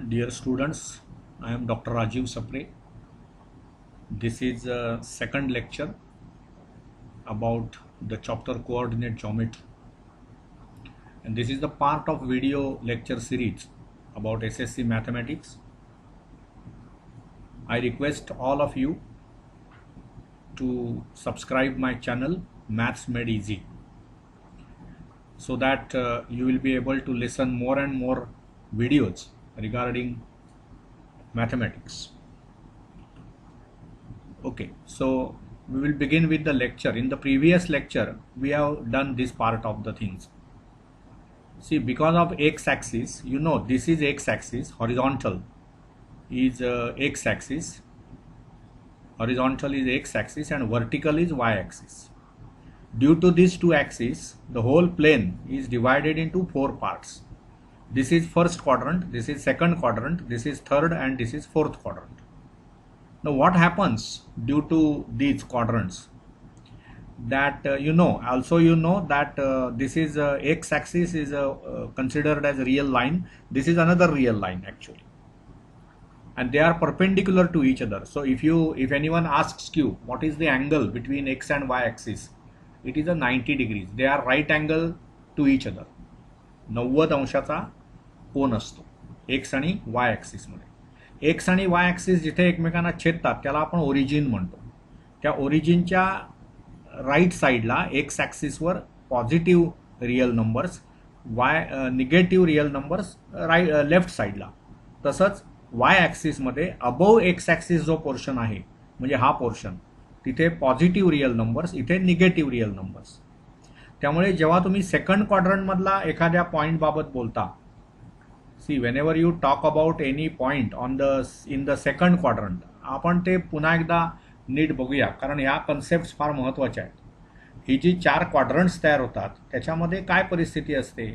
Dear students, I am Dr. Rajiv Sapre. This is a second lecture about the chapter coordinate geometry, and this is the part of video lecture series about SSC mathematics. I request all of you to subscribe my channel Maths Made Easy, so that you will be able to listen more and more videos regarding mathematics. Okay, so we will begin with the lecture. In the previous lecture, we have done this part of the things. See, because of x-axis, you know this is x-axis, horizontal is x-axis, horizontal is x-axis and vertical is y-axis. Due to these two axes, the whole plane is divided into four parts. This is first quadrant, this is second quadrant, this is third, and this is fourth quadrant. Now what happens due to these quadrants? That you know that this is x-axis is considered as a real line. This is another real line actually, and they are perpendicular to each other. So if anyone asks you what is the angle between x and y-axis, it is a 90 degrees. They are right angle to each other. 90 अंशाचा कोन असतो x आणि y axis मध्ये. x आणि y axis जिथे एकमेकांना छेदतात त्याला आपण ओरिजिन म्हणतो. त्या ओरिजिनच्या राईट साईडला x ॲक्सिसवर positive real numbers, negative real numbers left साईडला. तसंच y ॲक्सिसमध्ये अबोव x ॲक्सिस जो पोर्शन आहे म्हणजे हा पोर्शन, तिथे पॉझिटिव्ह रियल नंबर्स, इथे निगेटिव्ह रियल नंबर्स. त्यामुळे जेव्हा तुम्ही सेकंड क्वाड्रंट मधला एखाद्या पॉइंट बाबत बोलता, C whenever you talk about any point in the second quadrant, आपण ते पुन्हा एकदा नीट बघूया कारण ह्या कन्सेप्ट फार महत्त्वाच्या आहेत. ही जी 4 क्वाड्रंट्स तयार होतात त्याच्यामध्ये काय परिस्थिती असते,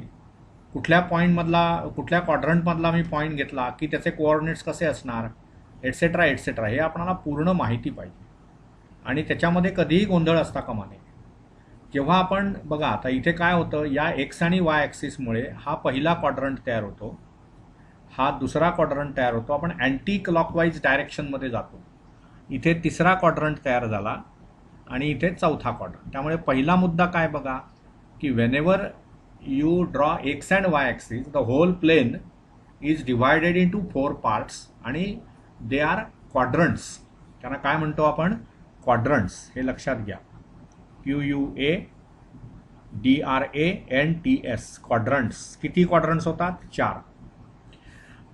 कुठल्या क्वाड्रंटमधला मी पॉइंट घेतला की त्याचे कोऑर्डिनेट्स कसे असणार, एटसेट्रा एटसेट्रा, हे आपल्याला पूर्ण माहिती पाहिजे आणि त्याच्यामध्ये कधीही गोंधळ असता कामा नये. जेव्हा आपण बघा आता इथे काय होतं, या एक्स आणि वाय ॲक्सिसमुळे हा पहिला क्वाड्रंट तयार होतो, हा दुसरा क्वाड्रंट तयार होतो, आपण अँटी क्लॉकवाईज डायरेक्शनमध्ये जातो. इथे तिसरा क्वाड्रंट तयार झाला आणि इथे चौथा क्वाड्रंट. त्यामुळे पहिला मुद्दा काय बघा की whenever you draw X and Y axis, the whole plane is divided into 4 parts आणि दे आर क्वाड्रंट्स. त्यांना काय म्हणतो आपण, क्वाड्रंट्स. हे लक्षात घ्या, QUADRANTS, क्वाड्रंट्स. किती क्वाड्रंट्स होतात, 4.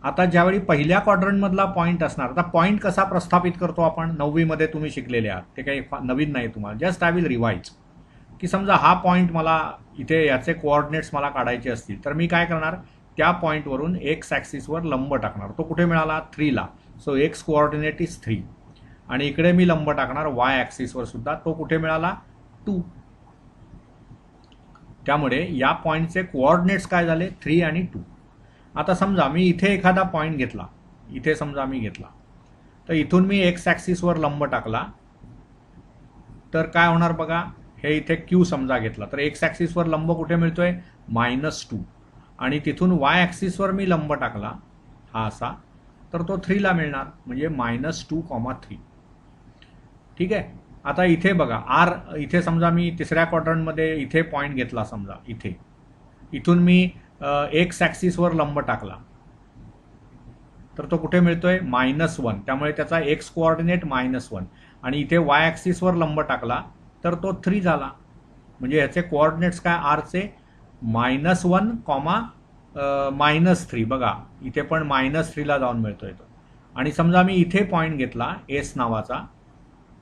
आता ज्यावेळी पहिल्या क्वाड्रंटमधला पॉईंट असणार, आता पॉईंट कसा प्रस्थापित करतो आपण 9वी मध्ये तुम्ही शिकलेले आहात, ते काही नवीन नाही तुम्हाला, जस्ट आय विल रिवाइज. की समजा हा पॉईंट मला इथे याचे कोऑर्डिनेट्स मला काढायचे असतील तर मी काय करणार, त्या पॉईंटवरून एक्स ॲक्सिसवर लंब टाकणार. तो कुठे मिळाला, 3 ला. सो एक्स कोऑर्डिनेट इज 3 आणि इकडे मी लंब टाकणार वाय ॲक्सिसवर सुद्धा. तो कुठे मिळाला, 2. त्यामुळे या पॉईंटचे कोऑर्डिनेट्स काय झाले, 3 आणि 2. आता समजा मी इथे एखादा पॉईंट घेतला, इथे समजा मी घेतला, तर इथून मी एक्स ॲक्सिसवर लंब टाकला तर काय होणार बघा, हे इथे क्यू समजा घेतला तर एक्स ॲक्सिसवर लंब कुठे मिळतोय, -2. आणि तिथून वाय ॲक्सिसवर मी लंब टाकला हा असा, तर तो 3 ला मिळणार, म्हणजे -2,3. ठीक आहे. आता इथे बघा आर, इथे समजा मी तिसऱ्या क्वाड्रंटमध्ये इथे पॉईंट घेतला समजा, इथून मी एक्स ॲक्सिसवर लंब टाकला तर तो कुठे मिळतोय, -1. त्यामुळे त्याचा एक्स कोऑर्डिनेट -1 आणि इथे वाय ॲक्सिसवर लंब टाकला तर तो 3 झाला. म्हणजे याचे कोऑर्डिनेट्स काय, आरचे -1, -3. बघा इथे पण -3 ला जाऊन मिळतोय तो. आणि समजा मी इथे पॉईंट घेतला एस नावाचा,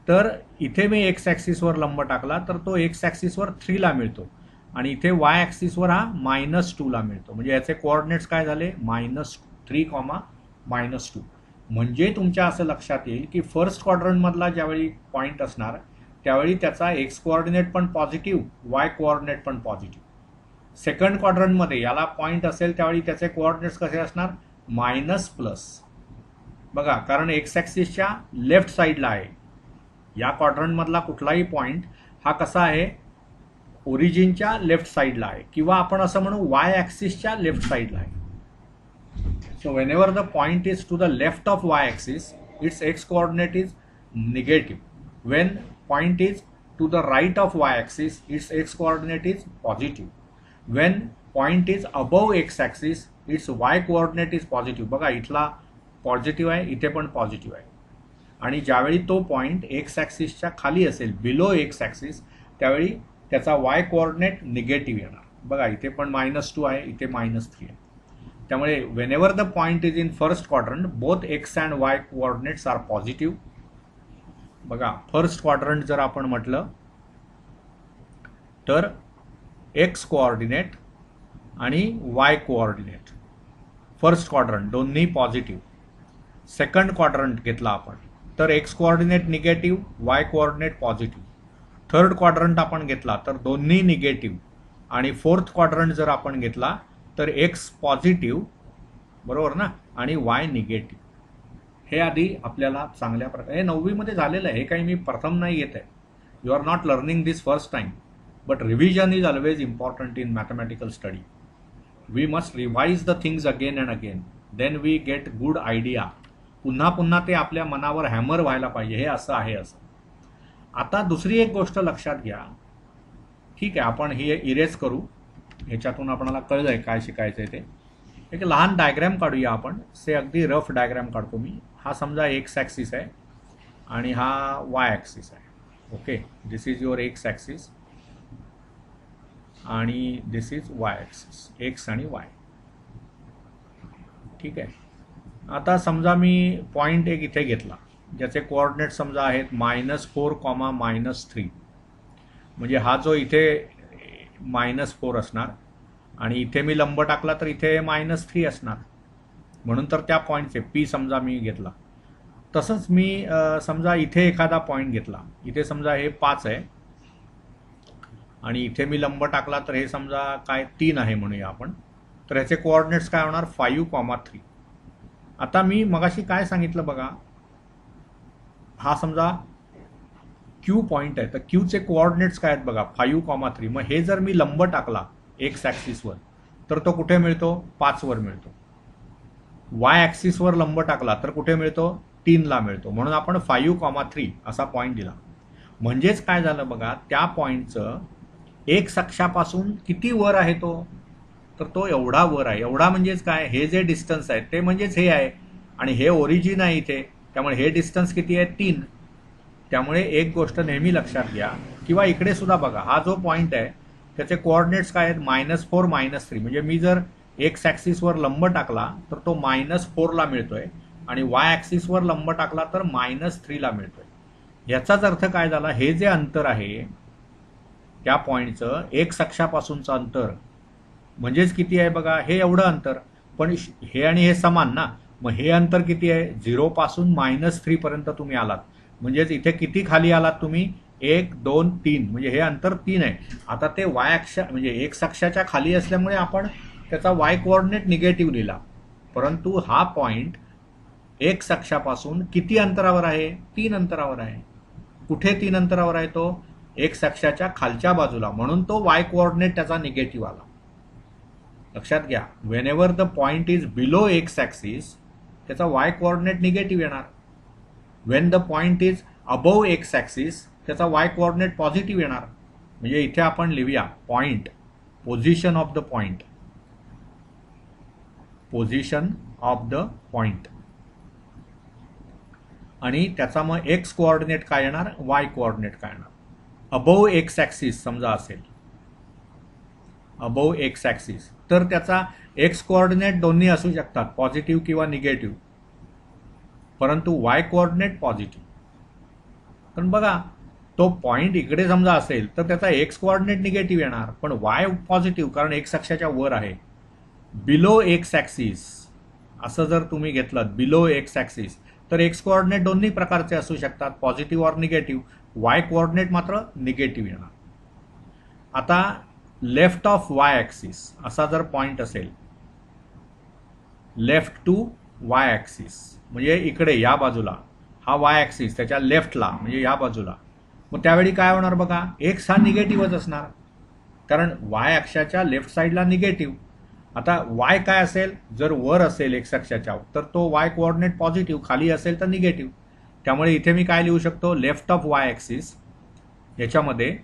तर इथे मी एक्स ॲक्सिसवर लंब टाकला तर तो एक्स ॲक्सिसवर 3 ला मिळतो आणि इथे वाय ॲक्सिसवर हा -2 ला मिळतो. म्हणजे याचे कोऑर्डिनेट्स काय झाले, -3, -2. म्हणजे तुमच्या असं लक्षात येईल की फर्स्ट क्वाड्रंटमधला ज्यावेळी पॉईंट असणार त्यावेळी त्याचा एक्स कोऑर्डिनेट पण पॉझिटिव्ह, वाय कोऑर्डिनेट पण पॉझिटिव्ह. सेकंड क्वाड्रंटमध्ये याला पॉईंट असेल त्यावेळी त्याचे कोऑर्डिनेट्स कसे असणार, -+. बघा कारण एक्स ॲक्सिसच्या लेफ्ट साईडला आहे. या क्वाड्रंटमधला कुठलाही पॉईंट हा कसा आहे, ओरिजिनच्या लेफ्ट साईडला आहे, किंवा आपण असं म्हणू वाय ॲक्सिसच्या लेफ्ट साईडला आहे. So whenever the point is to the left of y-axis, its x coordinate is negative. When point is to the right of y-axis, its x coordinate is positive. When point is above x-axis, its y coordinate is positive. बघा इथला positive आहे, इथे पण positive आहे. आणि ज्यावेळी तो point x ॲक्सिसच्या खाली असेल, बिलो एक्स ॲक्सिस, त्यावेळी त्याचा वाय कोऑर्डिनेट निगेटिव्ह येणार. बघा इथे पण -2 आहे, इथे -3 आहे. त्यामुळे whenever the point is in first quadrant, both X and Y coordinates are positive. बघा फर्स्ट क्वाड्रंट जर आपण म्हटलं तर एक्स कोऑर्डिनेट आणि वाय कोऑर्डिनेट, फर्स्ट क्वाड्रंट दोन्ही पॉझिटिव्ह. सेकंड क्वाड्रंट घेतला आपण तर X coordinate negative, Y coordinate positive. Third quadrant आपण घेतला तर दोन्ही निगेटिव्ह. आणि फोर्थ क्वाड्रंट जर आपण घेतला तर एक्स पॉझिटिव्ह, बरोबर ना, आणि वाय निगेटिव्ह. हे आधी आपल्याला चांगल्या प्रकारे, हे 9वी मध्ये झालेलं आहे, हे काही मी प्रथम नाही येत आहे. You are not learning this first time, but revision is always important in mathematical study. We must revise the things again and again, then we get good idea. पुन्हा पुन्हा ते आपल्या मनावर हॅमर व्हायला पाहिजे, हे असं आहे असं. आता दुसरी एक गोष्ट लक्षात घ्या. ठीक आहे, आपण ही इरेज करू, ह्याच्यातून आपल्याला कळलंय काय शिकायचंय ते. एक लहान डायग्रॅम काढूया आपण, से अगदी रफ डायग्रॅम काढतो मी. हा समजा एक्स ॲक्सिस आहे आणि हा वाय ॲक्सिस आहे. Okay, this is your x axis आणि दिस इज वाय ॲक्सिस, एक्स आणि वाय. ठीक आहे. आता समजा मी पॉईंट एक इथे घेतला, ज्याचे कोऑर्डिनेट समजा आहेत -4, -3. म्हणजे हा जो इथे -4 असणार आणि इथे मी लंब टाकला तर इथे -3 असणार. म्हणून तर त्या पॉईंटचे पी समजा मी घेतला. तसंच मी समजा इथे एखादा पॉईंट घेतला, इथे समजा हे 5 आहे आणि इथे मी लंब टाकला तर हे समजा काय 3 आहे म्हणूया आपण. तर ह्याचे कोऑर्डिनेट्स काय होणार 5, 3. आता मी मगाशी काय सांगितलं बघा, हा समजा क्यू पॉईंट आहे, तर क्यूचे कोऑर्डिनेट्स काय आहेत बघा 5, 3. मग हे जर मी लंब टाकला एक्स ॲक्सिसवर तर तो कुठे मिळतो 5 वर मिळतो. वाय ॲक्सिसवर लंब टाकला तर कुठे मिळतो 3 ला मिळतो. म्हणून आपण 5, 3 असा पॉईंट दिला. म्हणजेच काय झालं बघा, त्या पॉईंटचं एक्स अक्षापासून किती वर आहे तो, तर तो एवढा वर आहे. एवढा म्हणजेच काय, हे जे डिस्टन्स आहे ते म्हणजेच हे आहे आणि हे ओरिजिन आहे इथे, त्यामुळे हे डिस्टन्स किती आहे 3. त्यामुळे एक गोष्ट नेहमी लक्षात घ्या, किंवा इकडे सुद्धा बघा, हा जो पॉईंट आहे त्याचे कोऑर्डिनेट्स काय आहेत -4, -3. म्हणजे मी जर एक्स ॲक्सिसवर लंब टाकला तर तो -4 ला मिळतोय आणि वाय ॲक्सिसवर लंब टाकला तर -3 ला मिळतोय. याचाच अर्थ काय झाला, हे जे अंतर आहे त्या पॉईंटचं एक्स अक्षापासूनचं अंतर म्हणजेच किती आहे बघा, हे एवढं अंतर. पण हे आणि हे समान ना, मग हे अंतर किती आहे 0 पासून -3 पर्यंत तुम्ही आलात. म्हणजेच इथे किती खाली आलात तुम्ही 1, 2, 3, म्हणजे हे अंतर 3 आहे. आता ते वाय अक्ष म्हणजे एक्स अक्षाच्या खाली असल्यामुळे आपण त्याचा वाय कोऑर्डिनेट निगेटिव्ह लिहिला. परंतु हा पॉईंट एक्स अक्षापासून किती अंतरावर आहे 3 अंतरावर आहे. कुठे 3 अंतरावर आहे तो एक्स अक्षाच्या खालच्या बाजूला, म्हणून तो वाय कोऑर्डिनेट त्याचा निगेटिव्ह आला. लक्षात घ्या, whenever the point is below X axis त्याचा वाय कोऑर्डिनेट निगेटिव्ह येणार. Wien the point is above x axis त्याचा वाय कोऑर्डिनेट पॉझिटिव्ह येणार. म्हणजे इथे आपण लिहूया point, position of the point, position of the point. आणि त्याचा मग एक्स कोऑर्डिनेट काय येणार, वाय कोऑर्डिनेट काय येणार. अबोव एक्स ॲक्सिस समजा असेल, अबोव एक्स ॲक्सिस, तर त्याचा एक्स कोऑर्डिनेट दोन्ही असू शकतात, पॉझिटिव्ह किंवा निगेटिव्ह, परंतु वाय कोऑर्डिनेट पॉझिटिव्ह. पण बघा तो पॉईंट इकडे समजा असेल तर त्याचा एक्स कोऑर्डिनेट निगेटिव्ह येणार, पण वाय पॉझिटिव्ह, कारण एक्स अक्षाच्या वर आहे. बिलो एक्स ॲक्सिस असं जर तुम्ही घेतलं बिलो एक्स ॲक्सिस तर एक्स कोऑर्डिनेट दोन्ही प्रकारचे असू शकतात, पॉझिटिव्ह और निगेटिव्ह. वाय कोऑर्डिनेट मात्र निगेटिव्ह येणार. आता लेफ्ट ऑफ वाय ॲक्सिस असा जर पॉईंट असेल, लेफ्ट टू वाय ॲक्सिस म्हणजे इकडे या बाजूला, हा वाय ॲक्सिस त्याच्या लेफ्टला म्हणजे या बाजूला, मग त्यावेळी काय होणार बघा, एक्स हा निगेटिव्हच असणार, कारण वाय अक्षाच्या लेफ्ट साईडला निगेटिव्ह आता वाय काय असेल, जर वर असेल एक्स अक्षाच्या तर तो वाय कोऑर्डिनेट पॉझिटिव्ह, खाली असेल तर निगेटिव्ह. त्यामुळे इथे मी काय लिहू शकतो, लेफ्ट ऑफ वाय ॲक्सिस याच्यामध्ये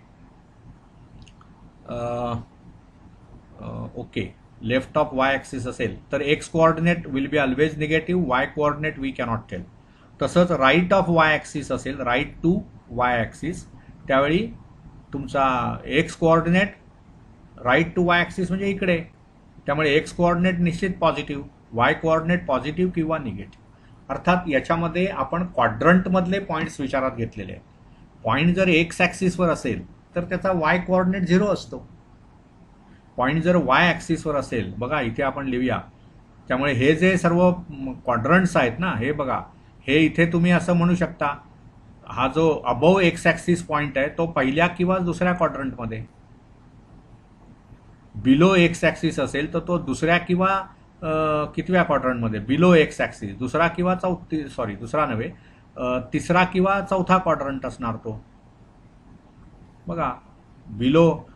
okay, left of Y axis असेल तर X coordinate will be always negative, Y coordinate we cannot tell. तसंच राईट ऑफ वाय ॲक्सिस असेल, राईट टू वाय ॲक्सिस, त्यावेळी तुमचा X coordinate right to Y axis म्हणजे इकडे, त्यामुळे एक्स कोऑर्डिनेट निश्चित पॉझिटिव्ह, वाय कोऑर्डिनेट पॉझिटिव्ह किंवा negative. अर्थात याच्यामध्ये आपण क्वाड्रंटमधले पॉईंट्स विचारात घेतलेले आहेत. पॉईंट जर एक्स ॲक्सिसवर असेल तर त्याचा वाय कोऑर्डिनेट 0 असतो. पॉईंट जर वाय ॲक्सिसवर असेल, बघा इथे आपण लिहूया, त्यामुळे हे जे सर्व क्वाड्रंट्स आहेत ना, हे बघा, हे इथे तुम्ही असं म्हणू शकता, हा जो अबोव एक्स ॲक्सिस पॉईंट आहे तो पहिल्या किंवा दुसऱ्या क्वाड्रंटमध्ये, बिलो एक्स ॲक्सिस असेल तर तो दुसऱ्या किंवा कितव्या क्वाड्रंटमध्ये, बिलो एक्स ॲक्सिस दुसरा किंवा दुसरा नव्हे, तिसरा किंवा चौथा क्वाड्रंट असणार तो, बघा, below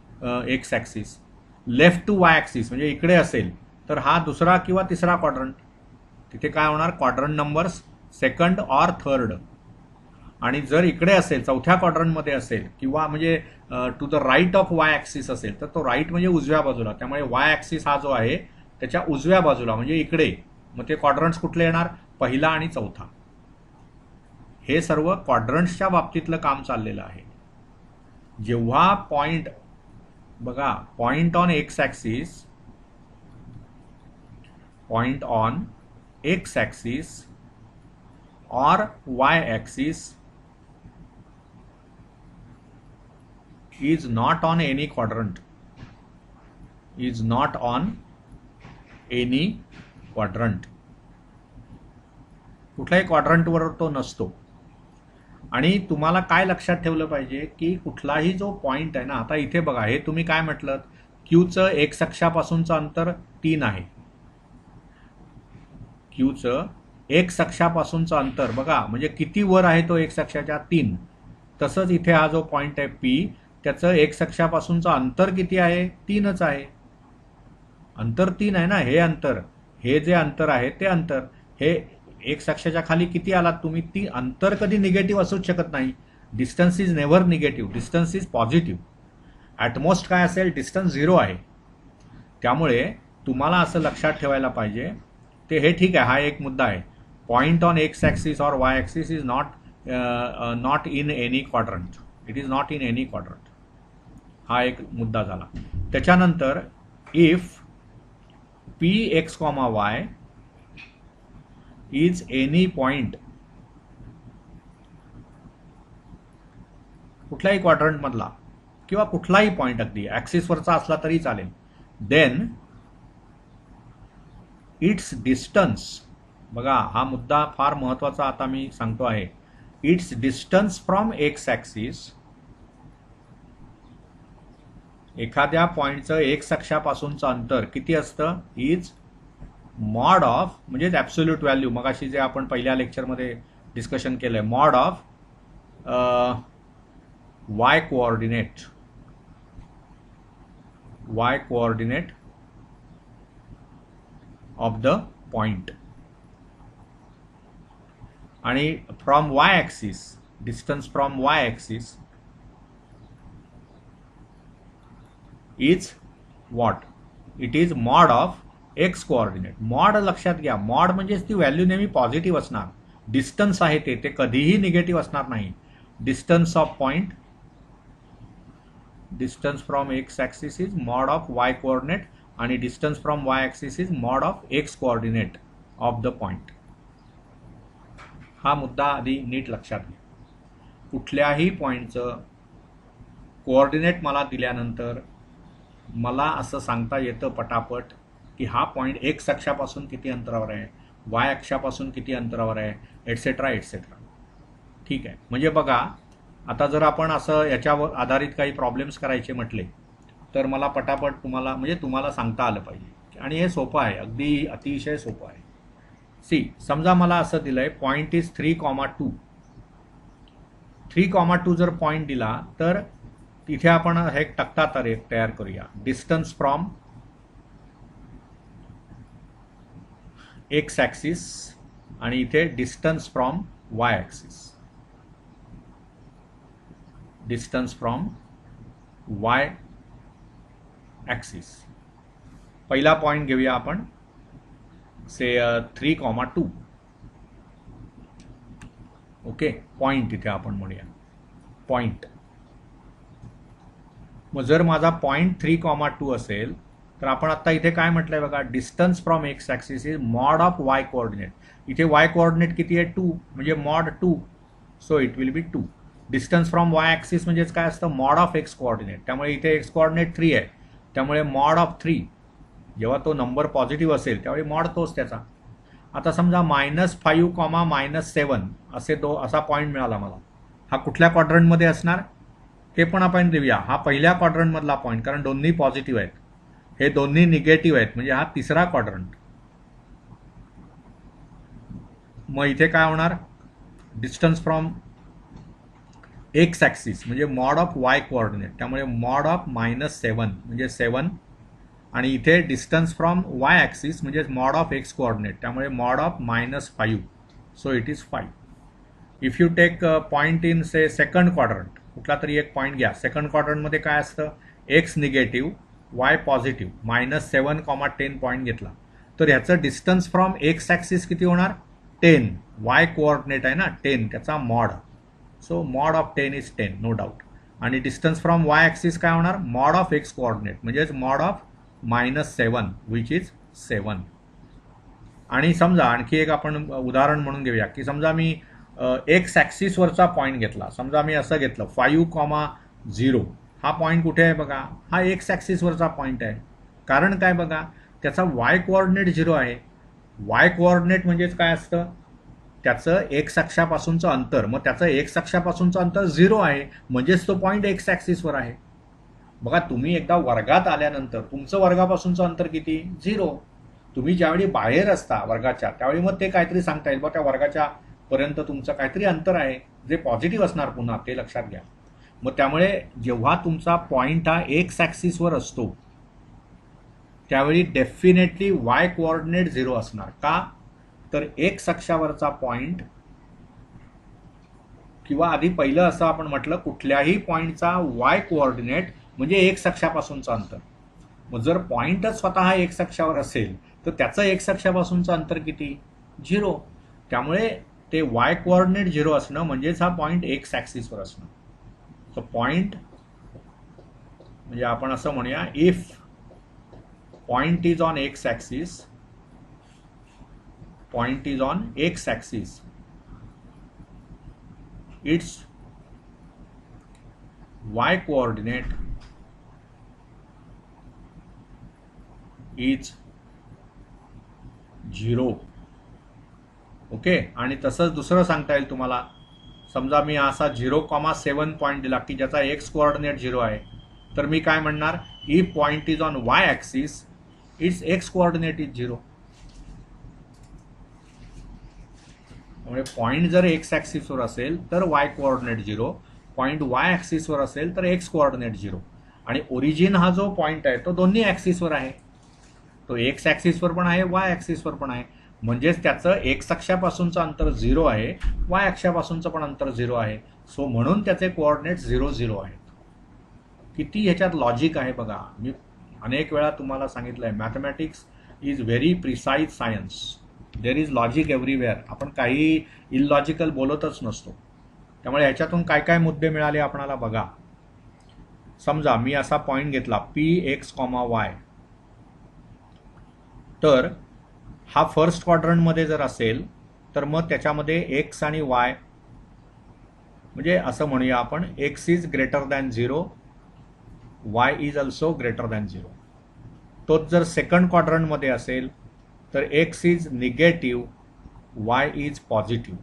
X axis. Left to Y axis म्हणजे इकडे असेल तर हा दुसरा किंवा तिसरा क्वाड्रंट, तिथे काय होणार, quadrant numbers second or third. आणि जर इकडे असेल, चौथ्या क्वाड्रंटमध्ये असेल किंवा म्हणजे to the right of Y axis असेल तर तो राईट म्हणजे उजव्या बाजूला, त्यामुळे वाय ॲक्सिस हा जो आहे त्याच्या उजव्या बाजूला म्हणजे इकडे. मग ते क्वाड्रंट्स कुठले येणार, पहिला आणि चौथा. हे सर्व क्वाड्रंट्सच्या बाबतीतलं काम चाललेलं आहे. जेव्हा पॉइंट, बघा, point on X axis, point on X axis और Y axis is not on any quadrant, is not on any quadrant, कुठल्याही क्वाड्रंटवर तो नसतो. आणि तुम्हाला काय लक्षात ठेवलं पाहिजे की कुठलाही जो पॉइंट आहे ना, आता इथे बघा, हे तुम्ही काय म्हटलं, क्यूचं एक्स अक्षापासूनचं अंतर 3 आहे, क्यूचं एक्स अक्षापासूनचं अंतर बघा, म्हणजे किती वर आहे तो एक्स अक्षाच्या, 3. तसंच इथे हा जो पॉइंट आहे पी, त्याचं एक्स अक्षापासूनचं अंतर किती आहे, 3च आहे. अंतर 3 आहे ना, हे अंतर, हे जे अंतर आहे ते अंतर, हे एक्स अक्षाच्या खाली किती आलात तुम्ही, ती अंतर कधी निगेटिव्ह असूच शकत नाही. Distance is never negative, distance is positive. At most काय असेल, डिस्टन्स 0 आहे. त्यामुळे तुम्हाला असं लक्षात ठेवायला पाहिजे, ते हे ठीक आहे, हा एक मुद्दा आहे. पॉइंट ऑन एक्स ॲक्सिस और Y axis is not in any quadrant, it is not in any quadrant. हा एक मुद्दा झाला. त्याच्यानंतर if P x comma y is any point, कुठल्याही क्वाड्रंटमधला किंवा कुठलाही पॉइंट अगदी ॲक्सिसवरचा असला तरी चालेल, देन इट्स डिस्टन्स, बघा हा मुद्दा फार महत्त्वाचा आता मी सांगतो आहे, it's distance from X axis, एखाद्या पॉइंटचं एक्स अक्षापासूनचं अंतर किती असतं, इज मॉड ऑफ, म्हणजेच ॲब्सोल्यूट व्हॅल्यू, मगाशी जे आपण पहिल्या लेक्चरमध्ये डिस्कशन केलंय, mod of Y coordinate, Y coordinate of the point. आणि from Y axis, distance from Y axis is what, it is mod of X coordinate. Mod लक्षात घ्या, मॉड म्हणजेच ती व्हॅल्यू नेहमी पॉझिटिव्ह असणार. डिस्टन्स आहे ते कधीही निगेटिव्ह असणार नाही. Distance of point, distance from X axis is mod of Y coordinate, आणि distance from Y axis is mod of X coordinate of the point. हा मुद्दा आधी नीट लक्षात घ्या. कुठल्याही पॉइंटचं कोऑर्डिनेट मला दिल्यानंतर मला असं सांगता येतं पटापट की हा पॉईंट एक्स अक्षापासून किती अंतरावर आहे, वाय अक्षापासून किती अंतरावर आहे, एटसेट्रा एटसेट्रा. ठीक आहे, म्हणजे बघा, आता जर आपण असं याच्यावर आधारित काही प्रॉब्लेम्स करायचे म्हटले तर मला पटापट तुम्हाला सांगता आलं पाहिजे. आणि हे सोपं आहे, अगदी अतिशय सोपं आहे. सी, समजा मला असं दिलंय पॉईंट इज 3,2. 3,2 जर पॉईंट दिला तर तिथे आपण हे तक्ता तयार करूया. डिस्टन्स फ्रॉम एक्स ॲक्सिस आणि इथे distance from Y axis. Distance from Y axis. पहिला पॉईंट घेऊया आपण, से 3,2. ओके, पॉईंट इथे आपण म्हणूया पॉईंट. मग जर माझा पॉईंट 3,2 असेल तर आपण आता इथे काय म्हटलंय बघा, distance from X axis is mod of Y coordinate. इथे वाय कोऑर्डिनेट किती आहे 2, म्हणजे mod 2, so it will be 2. Distance from Y axis म्हणजेच काय असतं, मॉड ऑफ एक्स कोऑर्डिनेट. त्यामुळे इथे एक्स कोऑर्डिनेट 3 आहे, त्यामुळे मॉड ऑफ 3. जेव्हा तो नंबर पॉझिटिव्ह असेल त्यावेळी मॉड तोच त्याचा. आता समजा -5, -7 असे असा पॉईंट मिळाला मला. हा कुठल्या क्वाड्रंटमध्ये असणार ते पण आपण देऊया. हा पहिल्या क्वाड्रंटमधला पॉईंट, कारण दोन्ही पॉझिटिव्ह आहेत, हे दोन्ही निगेटिव्ह आहेत, म्हणजे हा तिसरा क्वाड्रंट. मग इथे काय होणार, डिस्टन्स फ्रॉम एक्स ॲक्सिस म्हणजे मॉड ऑफ वाय कोऑर्डिनेट, त्यामुळे मॉड ऑफ -7 म्हणजे 7. आणि इथे डिस्टन्स फ्रॉम वाय ॲक्सिस म्हणजे मॉड ऑफ एक्स कोऑर्डिनेट, त्यामुळे mod of -5, so it is 5. If you take point in say second quadrant, कुठला तरी एक पॉईंट घ्या. सेकंड क्वाड्रंटमध्ये काय असतं, X negative Y positive, -7, 10 point घेतला तर ह्याचं डिस्टन्स फ्रॉम एक्स ॲक्सिस किती होणार, 10. वाय कोऑर्डिनेट आहे ना 10, त्याचा mod, so mod of 10 is 10, no doubt. आणि डिस्टन्स फ्रॉम वाय ॲक्सिस काय होणार, मॉड ऑफ एक्स कोऑर्डिनेट म्हणजेच मॉड ऑफ -7 विच इज 7. आणि समजा आणखी एक आपण उदाहरण म्हणून घेऊया, की समजा मी एक्स ॲक्सिसवरचा पॉईंट घेतला. समजा मी असं घेतलं 5,0. हा पॉईंट कुठे आहे बघा, हा एक्स ॲक्सिसवरचा पॉईंट आहे. कारण काय बघा, त्याचा वाय कोऑर्डिनेट 0 आहे. वाय कोऑर्डिनेट म्हणजेच काय असतं, त्याचं एक्स अक्षापासूनचं अंतर. मग त्याचं एक्स अक्षापासूनचं अंतर 0 आहे, म्हणजेच तो पॉईंट एक्स ॲक्सिसवर आहे. बघा, तुम्ही एकदा वर्गात आल्यानंतर तुमचं वर्गापासूनचं अंतर किती, 0. तुम्ही ज्यावेळी बाहेर असता वर्गाच्या, त्यावेळी मग ते काहीतरी सांगता येईल बा, त्या वर्गाच्या पर्यंत तुमचं काहीतरी अंतर आहे जे पॉझिटिव्ह असणार, पुन्हा ते लक्षात घ्या. मग त्यामुळे जेव्हा तुमचा पॉईंट हा एक्स ॲक्सिसवर असतो त्यावेळी डेफिनेटली वाय कोऑर्डिनेट 0 असणार. का तर एक्स अक्षावरचा पॉईंट, किंवा आधी पहिलं असं आपण म्हटलं, कुठल्याही पॉईंटचा वाय कोऑर्डिनेट म्हणजे एक्स अक्षापासूनचं अंतर. मग जर पॉईंटच स्वतः एक्स अक्षावर असेल तर त्याचं एक्स अक्षापासूनचं अंतर किती, 0. त्यामुळे ते वाय कोऑर्डिनेट 0 असणं म्हणजेच हा पॉईंट एक्स ॲक्सिसवर असणं. सो पॉईंट म्हणजे आपण असं म्हणूया, if point is on X axis, point is on X axis, it's Y coordinate is 0. Okay. आणि तसंच दुसरं सांगता येईल तुम्हाला, समजा मी असा 0,7 पॉईंट दिला की ज्याचा एक्स कोऑर्डिनेट 0 आहे, तर मी काय म्हणणार, if point is on Y axis it's x coordinate is 0. त्यामुळे पॉईंट जर एक्स ॲक्सिसवर असेल तर वाय कोऑर्डिनेट 0, पॉईंट वाय ॲक्सिसवर असेल तर एक्स कोऑर्डिनेट 0. आणि ओरिजिन हा जो पॉईंट आहे तो दोन्ही ॲक्सिसवर आहे, तो एक्स ॲक्सिसवर पण आहे, वाय ॲक्सिसवर पण आहे. म्हणजेच त्याचं एक्स अक्षापासूनचं अंतर 0 आहे, वाय अक्षापासूनचं पण अंतर 0 आहे. सो म्हणून त्याचे कोऑर्डिनेट 0, 0 आहेत. किती ह्याच्यात लॉजिक आहे बघा. मी अनेक वेळा तुम्हाला सांगितलं आहे, mathematics is very precise science. There is logic everywhere. आपण काही इलॉजिकल बोलतच नसतो. त्यामुळे ह्याच्यातून काय काय मुद्दे मिळाले आपणाला बघा. समजा मी असा पॉईंट घेतला Px, y, तर हा फर्स्ट क्वाड्रंटमध्ये जर असेल तर मग त्याच्यामध्ये एक्स आणि वाय, म्हणजे असं म्हणूया आपण, x is greater than 0, Y is also greater than 0. तोच जर सेकंड क्वाड्रंटमध्ये असेल तर x is negative, Y is positive.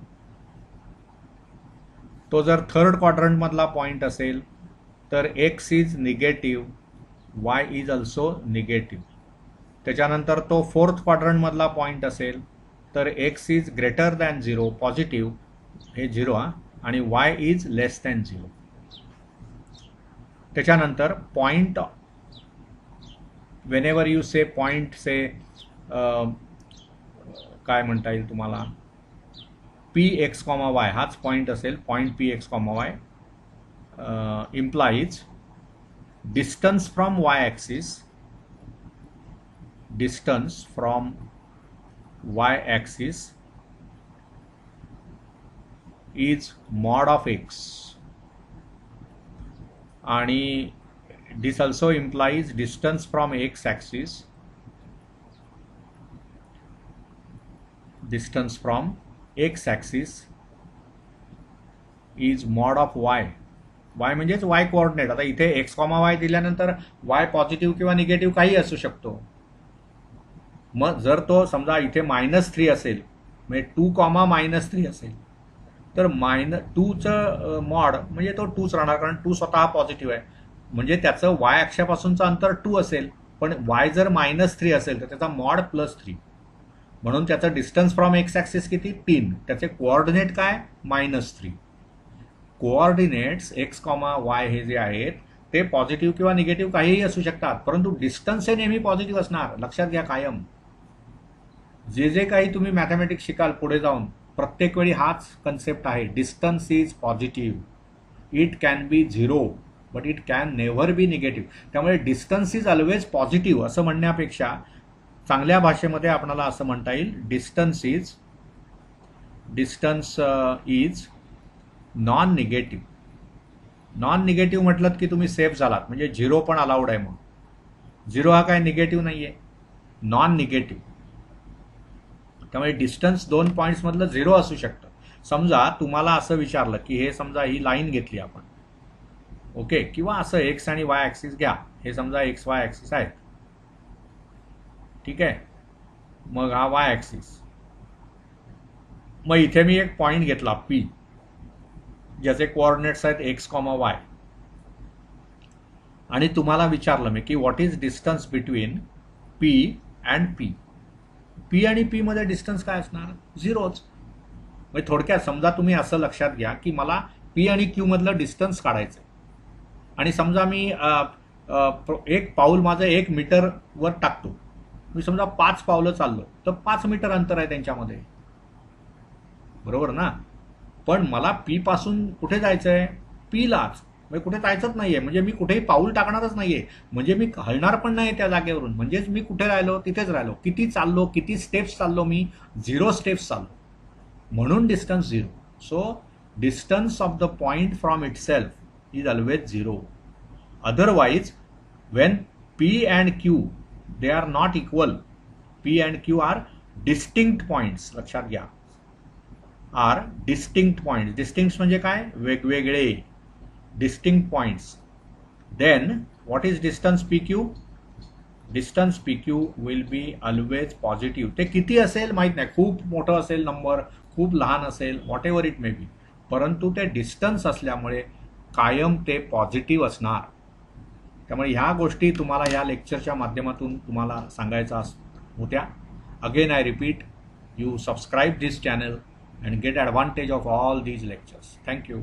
तो जर थर्ड क्वाड्रंटमधला पॉईंट असेल तर x is negative, Y is also negative. त्याच्यानंतर तो फोर्थ क्वाड्रंटमधला पॉईंट असेल तर x is greater than 0, positive, हे 0 आणि वाय इज लेस दॅन 0. त्याच्यानंतर point, whenever you say point, say काय म्हणता येईल तुम्हाला, पी एक्स कॉमा वाय हाच पॉईंट असेल, point P x comma y implies distance from Y axis, distance from Y axis is mod of x, आणि this also implies distance from x axis, distance from x axis is mod of y, y म्हणजेच y coordinate. आता इथे x comma y दिल्यानंतर y positive किंवा negative काही असू शकतो. मग जर तो समजा इथे -3 असेल, म्हणजे 2 कॉमा -3 असेल, तर -2चं मॉड म्हणजे तो 2च राहणार, कारण 2 स्वतः पॉझिटिव्ह आहे, म्हणजे त्याचं वाय अक्षापासूनचं अंतर 2 असेल, पण वाय जर -3 असेल तर त्याचा मॉड +3, म्हणून त्याचं डिस्टन्स फ्रॉम एक्स ॲक्सिस किती, 3. त्याचे कोऑर्डिनेट काय, -3. कोऑर्डिनेट्स एक्स कॉमा वाय हे जे आहेत ते पॉझिटिव्ह किंवा निगेटिव्ह काहीही असू शकतात, परंतु डिस्टन्स हे नेहमी पॉझिटिव्ह असणार, लक्षात घ्या कायम. जे जे काही तुम्ही मॅथमॅटिक्स शिकाल पुढे जाऊन, प्रत्येक वेळी हाच कन्सेप्ट आहे, distance is positive, it can be 0 but it can never B negative. त्यामुळे डिस्टन्स इज ऑलवेज पॉझिटिव्ह असं म्हणण्यापेक्षा चांगल्या भाषेमध्ये आपल्याला असं म्हणता येईल, distance is non negative. Non negative म्हटलं की तुम्ही सेफ झालात, म्हणजे 0 पण अलाउड आहे. मग 0 हा काय निगेटिव्ह नाही आहे, नॉन निगेटिव्ह. त्यामुळे डिस्टन्स 2 पॉईंट्समधलं 0 असू शकतं. समजा तुम्हाला असं विचारलं की हे समजा ही लाईन घेतली आपण, ओके, किंवा असं एक्स आणि वाय ॲक्सिस घ्या, हे समजा एक्स वाय ॲक्सिस आहेत, ठीक आहे. मग हा वाय ॲक्सिस, मग इथे मी एक पॉईंट घेतला पी, ज्याचे कोऑर्डिनेट्स आहेत एक्स कॉमा वाय, आणि तुम्हाला विचारलं मी की what is distance between P and P. P आणि पी मध्ये डिस्टन्स काय असणार, 0च. म्हणजे थोडक्यात समजा तुम्ही असं लक्षात घ्या की मला पी आणि क्यू मधलं डिस्टन्स काढायचं आहे, आणि समजा मी एक पाऊल माझं 1 मीटरवर टाकतो, मी समजा 5 पावलं चाललो तर 5 मीटर अंतर आहे त्यांच्यामध्ये, बरोबर ना. पण मला पी पासून कुठे जायचं आहे, पीलाच, म्हणजे कुठे जायचंच नाहीये, म्हणजे मी कुठेही पाऊल टाकणारच नाहीये, म्हणजे मी हलणार पण नाही त्या जागेवरून, म्हणजेच मी कुठे राहिलो तिथेच राहिलो. किती चाललो, किती स्टेप्स चाललो मी, 0 स्टेप्स चाललो, म्हणून distance 0. So distance of the point from itself is always 0. Otherwise, when P and Q they are not equal, P and Q are distinct points, लक्षात घ्या, are distinct points. Distinct म्हणजे काय, वेगवेगळे, distinct points. Then what is distance PQ? Distance PQ will be always positive. ते किती असेल माहित नाही, खूप मोठं असेल नंबर, खूप लहान असेल, what ever it may be, परंतु ते डिस्टन्स असल्यामुळे कायम ते पॉझिटिव्ह असणार. त्यामुळे ह्या गोष्टी तुम्हाला ह्या लेक्चरच्या माध्यमातून तुम्हाला सांगायच्या होत्या. Again I repeat, you subscribe this channel and get advantage of all these lectures. Thank you.